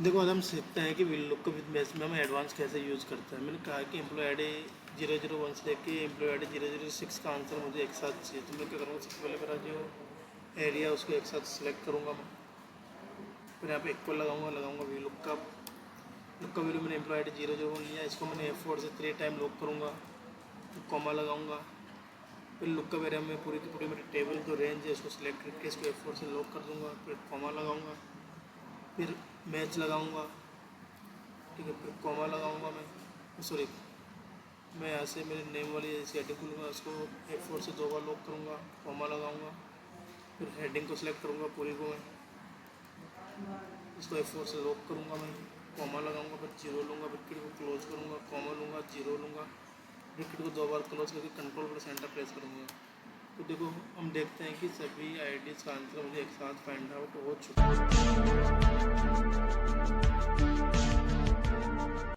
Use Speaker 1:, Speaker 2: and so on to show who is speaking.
Speaker 1: देखो आज हम सीखते हैं कि VLOOKUP विद मैच में हम एडवांस कैसे यूज़ करते हैं। मैंने कहा कि एम्प्लॉय आई डी 001 से लेके एम्प्लॉय आई डी 006 का आंसर मुझे एक साथ चाहिए। तो मैं क्या करूँगा, सबसे पहले मेरा जो एरिया उसको एक साथ सिलेक्ट करूँगा मैं। फिर यहाँ पे इक्वल लगाऊंगा VLOOKUP वैल्यू मैंने एम्प्लॉय आई डी 001 लिया, इसको मैंने F4 से 3 टाइम लॉक करूँगा, तो कॉमा लगाऊंगा। फिर लुकअप एरिया में पूरी की पूरी मेरी टेबल जो रेंज है उसको सिलेक्ट करके इसको F4 से लॉक कर दूँगा, फिर कॉमा लगाऊंगा, फिर मैच लगाऊंगा, ठीक है, फिर कॉमा लगाऊंगा मैं यहाँ से मेरे नेम वाली जैसी हेडिंग खुलूँगा, उसको F4 से 2 बार लॉक करूँगा, कॉमा लगाऊंगा, फिर हेडिंग को सिलेक्ट करूँगा पूरी को मैं, इसको F4 से लॉक करूँगा मैं, कॉमा लगाऊंगा, फिर 0 लूँगा, ब्रैकेट को क्लोज करूँगा, कॉमा लूँगा, 0 लूँगा, ब्रैकेट को 2 बार क्लोज करके कंट्रोल पर सेंटर प्रेस करूँगा। तो देखो हम देखते हैं कि सभी आईडीज़ का आंसर मुझे एक साथ फाइंड आउट हो चुका है।